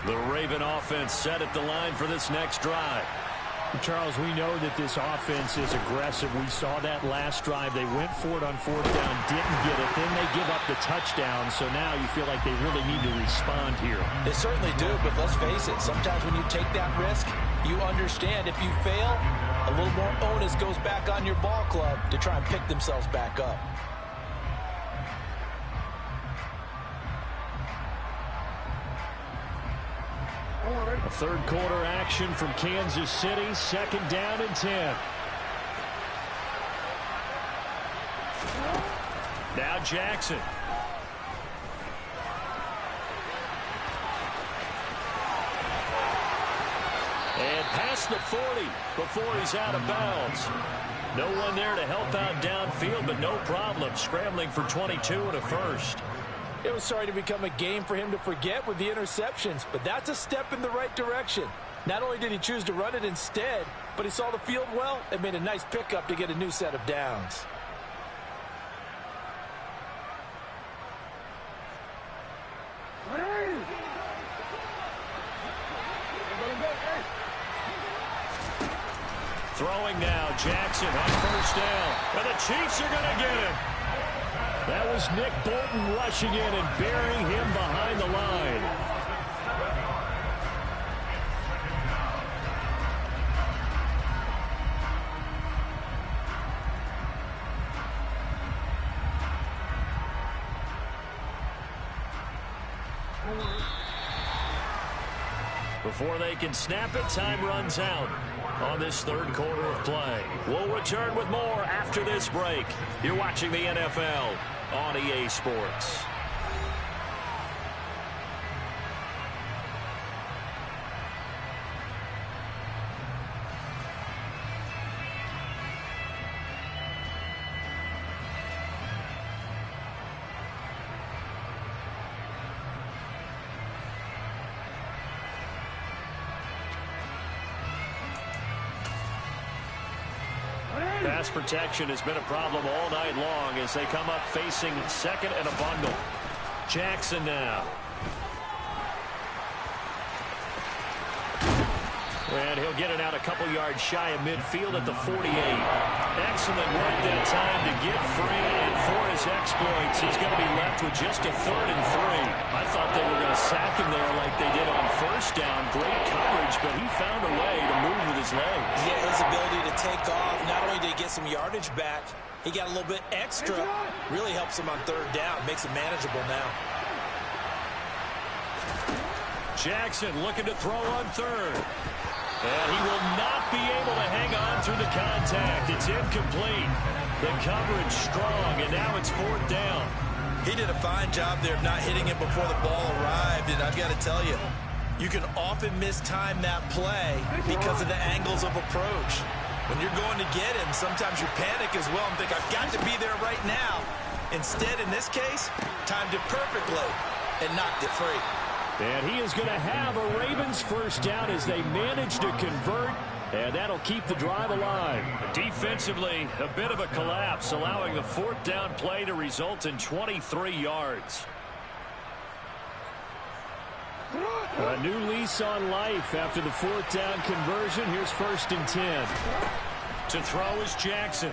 The Raven offense set at the line for this next drive. Charles, we know that this offense is aggressive. We saw that last drive. They went for it on fourth down, didn't get it. Then they give up the touchdown. So now you feel like they really need to respond here. They certainly do, but let's face it. Sometimes when you take that risk, you understand if you fail, a little more onus goes back on your ball club to try and pick themselves back up. A third quarter action from Kansas City. Second down and 10. Now Jackson. And past the 40 before he's out of bounds. No one there to help out downfield, but no problem. Scrambling for 22 and a first. It was starting to become a game for him to forget with the interceptions, but that's a step in the right direction. Not only did he choose to run it instead, but he saw the field well and made a nice pickup to get a new set of downs. Throwing now, Jackson on first down. And the Chiefs are going to get him. That was Nick Bolton rushing in and burying him behind the line. Before they can snap it, time runs out on this third quarter of play. We'll return with more after this break. You're watching the NFL on EA Sports. Pass protection has been a problem all night long as they come up facing second and a bundle. Jackson now. And he'll get it out a couple yards shy of midfield at the 48. Excellent work that time to get free, and for his exploits, he's going to be left with just a 3rd and 3. I thought they were going to sack him there like they did on first down. Great coverage, but he found a way to move with his legs. Yeah, his ability to take off, not only did he get some yardage back, he got a little bit extra. Really helps him on third down, makes it manageable now. Jackson looking to throw on third. And he will not be able to hang on through the contact. It's incomplete. The coverage strong, and now it's 4th down. He did a fine job there of not hitting it before the ball arrived, and I've got to tell you, you can often mistime that play because of the angles of approach. When you're going to get him, sometimes you panic as well and think, I've got to be there right now. Instead, in this case, timed it perfectly and knocked it free. And he is going to have a Ravens first down as they manage to convert, and that'll keep the drive alive. Defensively, a bit of a collapse, allowing the 4th down play to result in 23 yards. A new lease on life after the 4th down conversion. Here's 1st and 10. To throw is Jackson.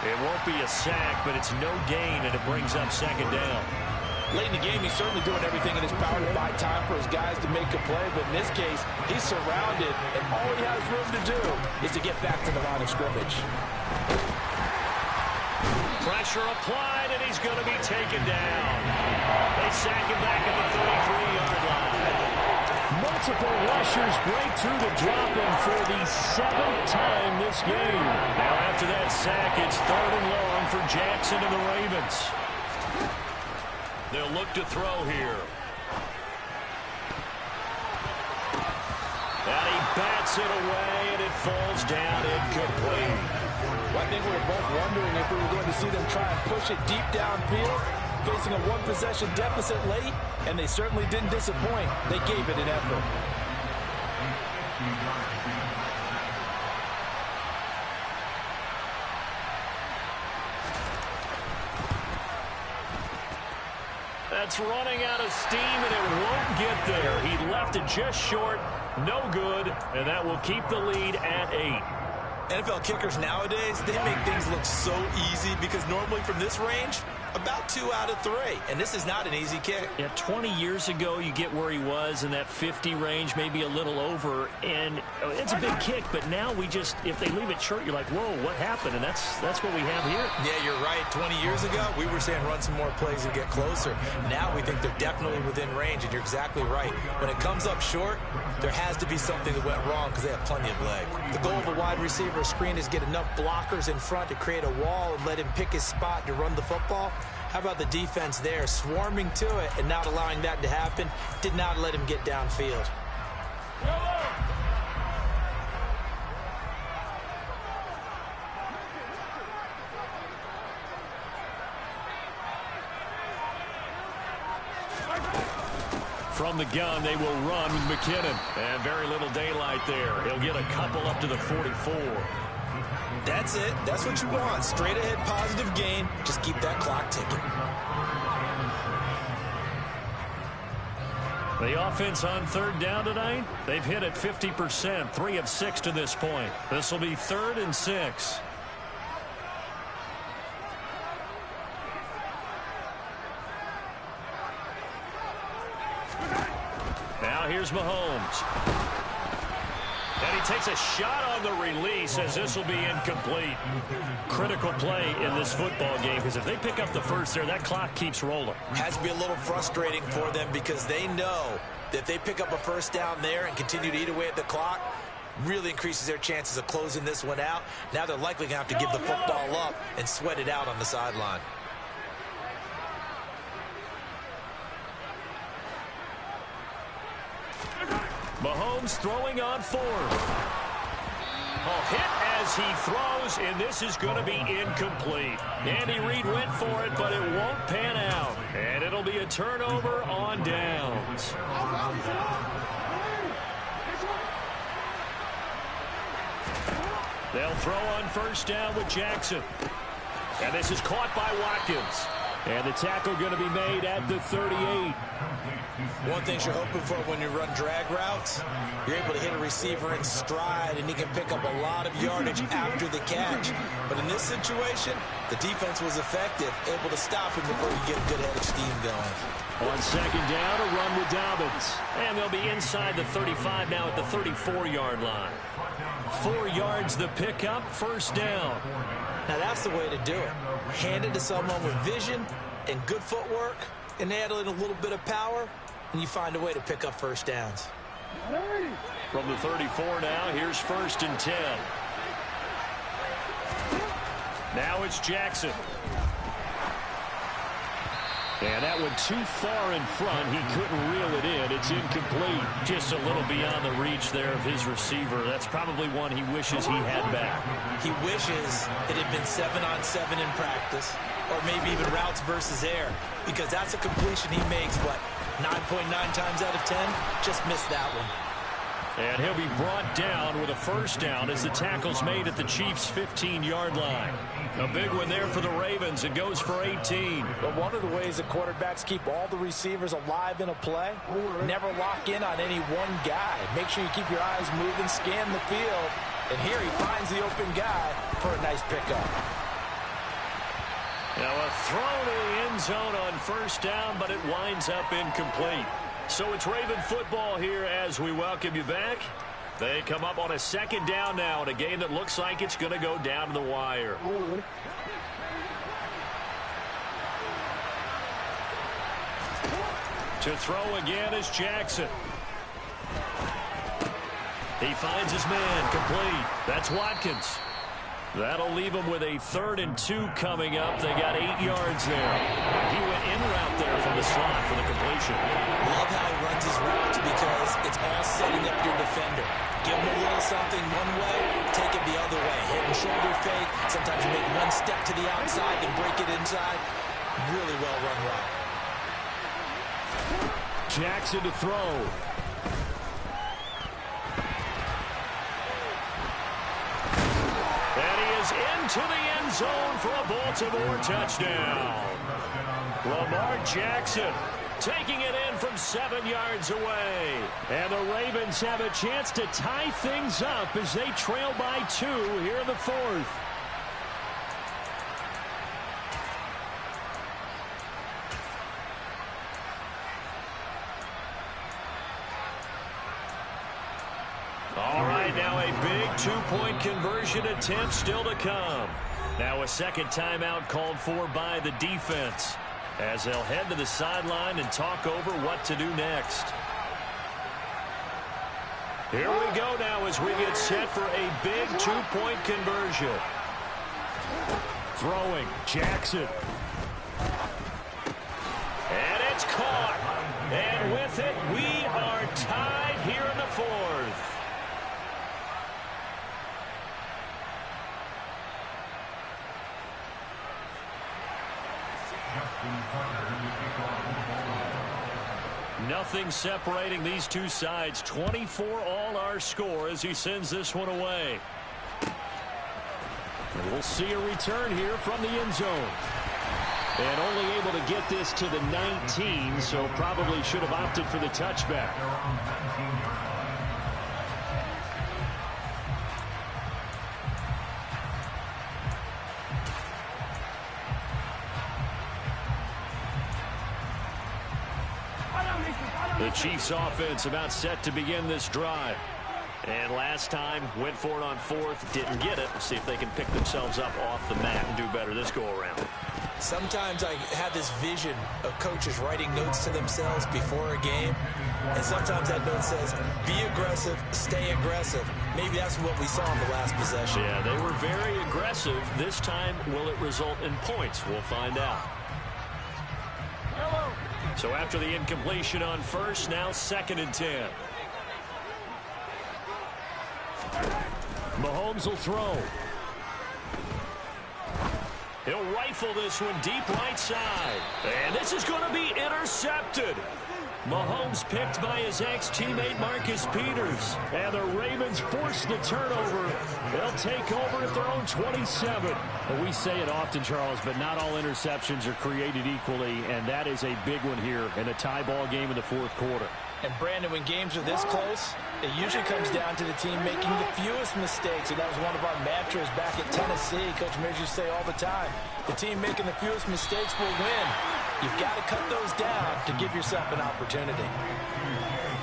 It won't be a sack, but it's no gain, and it brings up 2nd down. Late in the game, he's certainly doing everything in his power to buy time for his guys to make a play, but in this case, he's surrounded, and all he has room to do is to get back to the line of scrimmage. Pressure applied, and he's going to be taken down. They sack him back at the 33-yard line. Multiple rushers break through to drop him for the 7th time this game. Now after that sack, it's 3rd and long for Jackson and the Ravens. They'll look to throw here. And he bats it away, and it falls down incomplete. Well, I think we were both wondering if we were going to see them try and push it deep downfield, facing a one-possession deficit late, and they certainly didn't disappoint. They gave it an effort. That's running out of steam, and it won't get there. He left it just short, no good, and that will keep the lead at 8. NFL kickers nowadays, they make things look so easy because normally from this range, about 2 out of 3. And this is not an easy kick. Yeah, 20 years ago, you get where he was in that 50 range, maybe a little over. And it's a big kick, but now we just, if they leave it short, you're like, whoa, what happened? And that's what we have here. Yeah, you're right. 20 years ago, we were saying run some more plays and get closer. Now we think they're definitely within range, and you're exactly right. When it comes up short, there has to be something that went wrong because they have plenty of leg. The goal of a wide receiver screen is get enough blockers in front to create a wall and let him pick his spot to run the football. How about the defense there, swarming to it and not allowing that to happen? Did not let him get downfield. From the gun, they will run with McKinnon. And very little daylight there. He'll get a couple up to the 44. That's it. That's what you want. Straight ahead positive gain. Just keep that clock ticking. The offense on 3rd down tonight, they've hit it 50%, 3 of 6 to this point. This will be 3rd and 6. Now here's Mahomes. And he takes a shot on the release as this will be incomplete. Critical play in this football game because if they pick up the first there, that clock keeps rolling. Has to be a little frustrating for them because they know that if they pick up a first down there and continue to eat away at the clock, really increases their chances of closing this one out. Now they're likely going to have to give the football up and sweat it out on the sideline. Mahomes throwing on 4th. A hit as he throws, and this is going to be incomplete. Andy Reid went for it, but it won't pan out. And it'll be a turnover on downs. They'll throw on 1st down with Jackson. And this is caught by Watkins. And the tackle going to be made at the 38. One thing you're hoping for when you run drag routes, you're able to hit a receiver in stride, and he can pick up a lot of yardage after the catch. But in this situation, the defense was effective, able to stop him before you get a good head of steam going. On 2nd down, a run with Dobbins. And they'll be inside the 35 now at the 34-yard line. 4 yards the pickup, 1st down. Now that's the way to do it. Hand it to someone with vision and good footwork, and add in a little bit of power, and you find a way to pick up 1st downs. From the 34 now, here's 1st and 10. Now it's Jackson. And that one too far in front. He couldn't reel it in. It's incomplete. Just a little beyond the reach there of his receiver. That's probably one he wishes he had back. He wishes it had been 7-on-7 in practice, or maybe even routes versus air, because that's a completion he makes, what, 9.9 times out of 10? Just missed that one. And he'll be brought down with a 1st down as the tackle's made at the Chiefs' 15-yard line. A big one there for the Ravens. It goes for 18. But one of the ways that quarterbacks keep all the receivers alive in a play, never lock in on any one guy. Make sure you keep your eyes moving, scan the field. And here he finds the open guy for a nice pickup. Now a throw to the end zone on 1st down, but it winds up incomplete. So it's Raven football here as we welcome you back. They come up on a 2nd down now in a game that looks like it's going to go down to the wire. To throw again is Jackson. He finds his man, complete. That's Watkins. That'll leave him with a 3rd and 2 coming up. They got 8 yards there. He went in route there from the slot for the completion. Love how he runs his routes because it's all setting up your defender. Give him a little something one way, take it the other way. Head and shoulder fake. Sometimes you make one step to the outside and break it inside. Really well run route. Jackson to throw. And he is into the end zone for a Baltimore touchdown. Lamar Jackson taking it in from 7 yards away. And the Ravens have a chance to tie things up as they trail by 2 here in the 4th. All right, now a big 2-point conversion attempt still to come. Now a second timeout called for by the defense, as they'll head to the sideline and talk over what to do next. Here we go now as we get set for a big 2-point conversion. Throwing, Jackson. And it's caught. And with it, we are tied here in the 4th. Nothing separating these two sides. 24 all our score as he sends this one away. And we'll see a return here from the end zone. And only able to get this to the 19, so probably should have opted for the touchback. The Chiefs offense about set to begin this drive. And last time, went for it on 4th, didn't get it. Let's see if they can pick themselves up off the mat and do better this go-around. Sometimes I have this vision of coaches writing notes to themselves before a game. And sometimes that note says, be aggressive, stay aggressive. Maybe that's what we saw in the last possession. Yeah, they were very aggressive. This time, will it result in points? We'll find out. So after the incompletion on 1st, now 2nd and 10. Mahomes will throw. He'll rifle this one deep right side. And this is going to be intercepted. Mahomes picked by his ex-teammate Marcus Peters. And the Ravens force the turnover. They'll take over at their own 27. Well, we say it often, Charles, but not all interceptions are created equally, and that is a big one here in a tie ball game in the 4th quarter. And Brandon, when games are this close, it usually comes down to the team making the fewest mistakes, and that was one of our mantras back at Tennessee. Coach Mears used to say all the time, the team making the fewest mistakes will win. You've got to cut those down to give yourself an opportunity.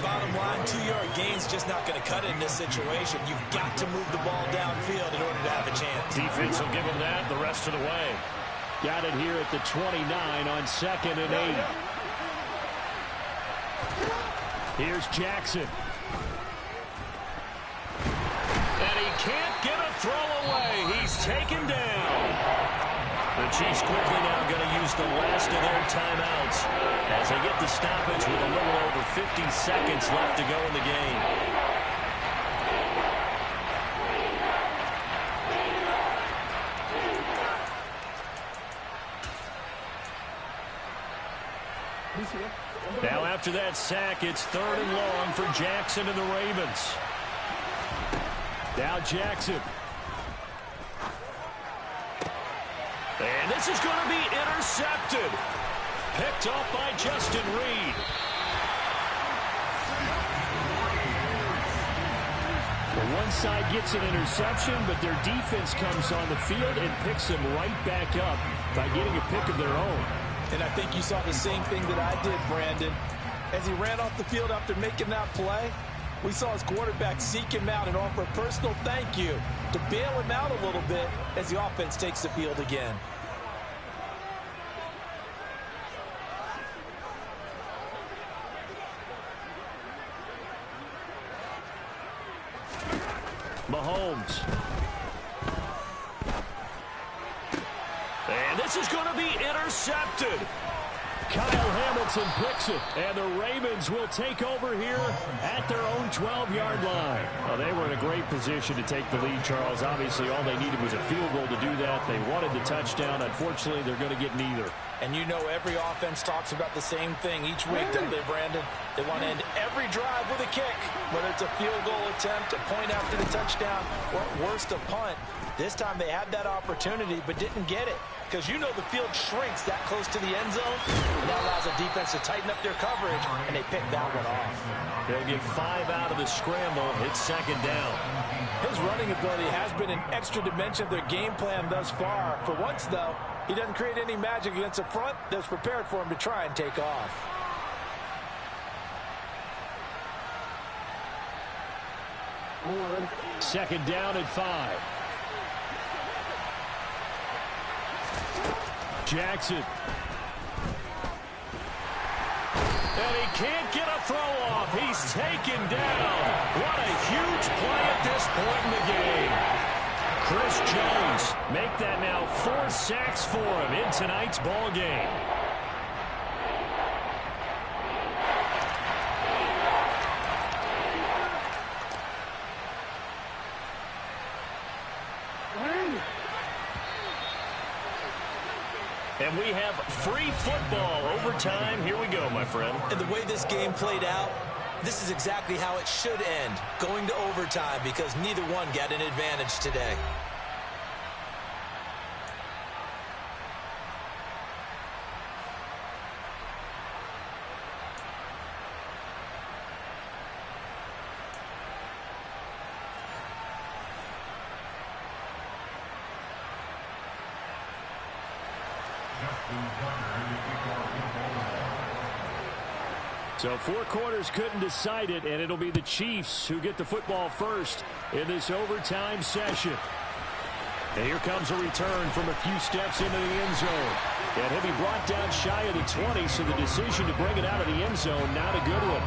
Bottom line, 2-yard gain's just not going to cut it in this situation. You've got to move the ball downfield in order to have a chance. Defense will give them that the rest of the way. Got it here at the 29 on 2nd and 8. Here's Jackson. And he can't get a throw away. He's taken down. The Chiefs quickly now going to use the last of their timeouts as they get the stoppage with a little over 50 seconds left to go in the game. Now after that sack, it's 3rd and long for Jackson and the Ravens. Now Jackson. And this is going to be intercepted. Picked off by Justin Reed. Well, one side gets an interception, but their defense comes on the field and picks them right back up by getting a pick of their own. And I think you saw the same thing that I did, Brandon. As he ran off the field after making that play, we saw his quarterback seek him out and offer a personal thank you to bail him out a little bit as the offense takes the field again. Mahomes. And this is going to be intercepted. Kyle Hamilton picks it, and the Ravens will take over here at their own 12-yard line. Well, they were in a great position to take the lead, Charles. Obviously, all they needed was a field goal to do that. They wanted the touchdown. Unfortunately, they're going to get neither. And you know every offense talks about the same thing each week, don't they, Brandon? They want to end every drive with a kick, whether it's a field goal attempt, a point after the touchdown, or at worst, a punt. This time they had that opportunity but didn't get it, because you know the field shrinks that close to the end zone, and that allows the defense to tighten up their coverage, and they picked that one off. They'll get 5 out of the scramble. It's second down. His running ability has been an extra dimension of their game plan thus far. For once, though, he doesn't create any magic against the front that's prepared for him to try and take off. Second down and 5. Jackson. And he can't get a throw off. He's taken down. What a huge play at this point in the game. Chris Jones make that now 4 sacks for him in tonight's ball game. And we have free football overtime. Here we go, my friend. And the way this game played out, this is exactly how it should end, going to overtime, because neither one got an advantage today. So 4 quarters couldn't decide it, and it'll be the Chiefs who get the football first in this overtime session. And here comes a return from a few steps into the end zone. And he'll be brought down shy of the 20, so the decision to bring it out of the end zone, not a good one.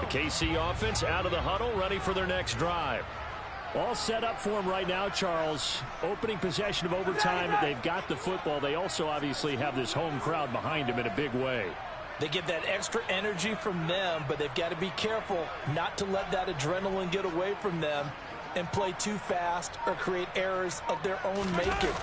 The KC offense out of the huddle, ready for their next drive. All set up for them right now, Charles. Opening possession of overtime. They've got the football. They also obviously have this home crowd behind them in a big way. They get that extra energy from them, but they've got to be careful not to let that adrenaline get away from them and play too fast or create errors of their own making.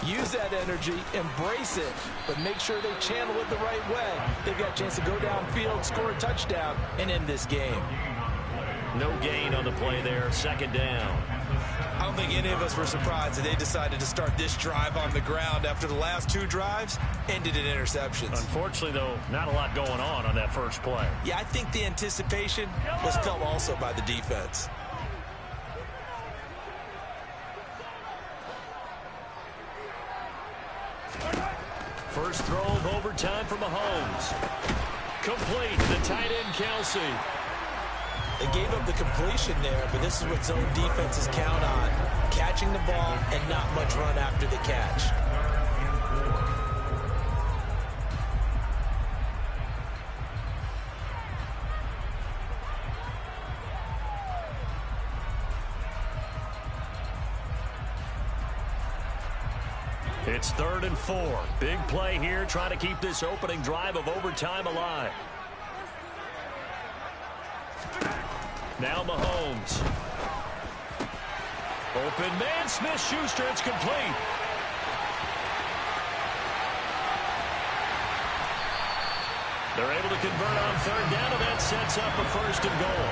Use that energy, embrace it, but make sure they channel it the right way. They've got a chance to go downfield, score a touchdown, and end this game. No gain on the play there. Second down. I don't think any of us were surprised that they decided to start this drive on the ground after the last 2 drives ended in interceptions. Unfortunately, though, not a lot going on that first play. Yeah, I think the anticipation was felt also by the defense. First throw of overtime for Mahomes. Complete. The tight end, Kelsey. They gave up the completion there, but this is what zone defenses count on. Catching the ball and not much run after the catch. It's 3rd and 4. Big play here, trying to keep this opening drive of overtime alive. Now Mahomes. Open man, Smith-Schuster, it's complete. They're able to convert on 3rd down, and that sets up a 1st and goal.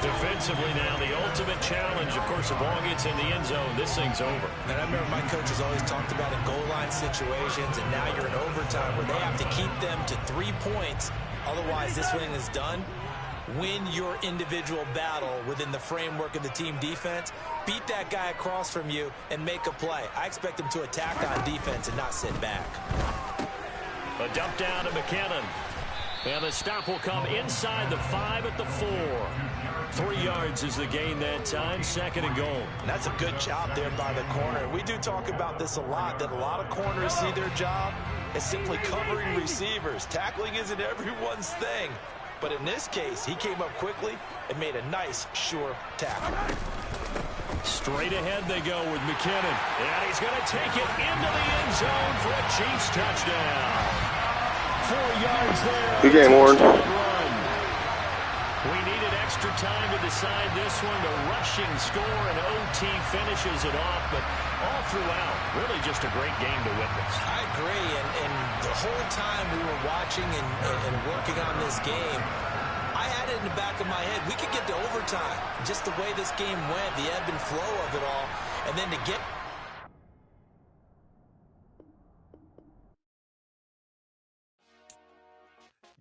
Defensively now, the ultimate challenge. Of course, the ball gets in the end zone, this thing's over. And I remember my coaches always talked about in goal line situations, and now you're in overtime where they have to keep them to 3 points. Otherwise, this thing is done. Win your individual battle within the framework of the team defense. Beat that guy across from you and make a play. I expect them to attack on defense and not sit back. A dump down to McKinnon. And the stop will come inside the 5 at the 4. 3 yards is the gain that time, 2nd and goal. And that's a good job there by the corner. We do talk about this a lot, that a lot of corners see their job as simply covering receivers. Tackling isn't everyone's thing. But in this case, he came up quickly and made a nice, sure tackle. Straight ahead they go with McKinnon. And he's going to take it into the end zone for a Chiefs touchdown. 4 yards there. Good game, Orin. We needed extra time to decide this one. The rushing score and OT finishes it off, but all throughout, really just a great game to witness. I agree, and the whole time we were watching and working on this game, I had it in the back of my head. We could get to overtime. Just the way this game went, the ebb and flow of it all, and then to get...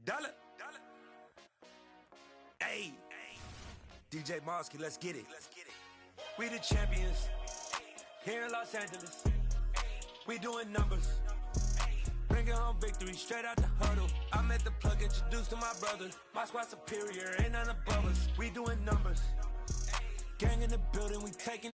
Dollar. Hey, DJ Mosky, let's get it. We the champions here in Los Angeles. We doing numbers. Bringing home victory straight out the huddle. I'm at the plug, introduced to my brothers. My squad superior, ain't none above us. We doing numbers. Gang in the building, we taking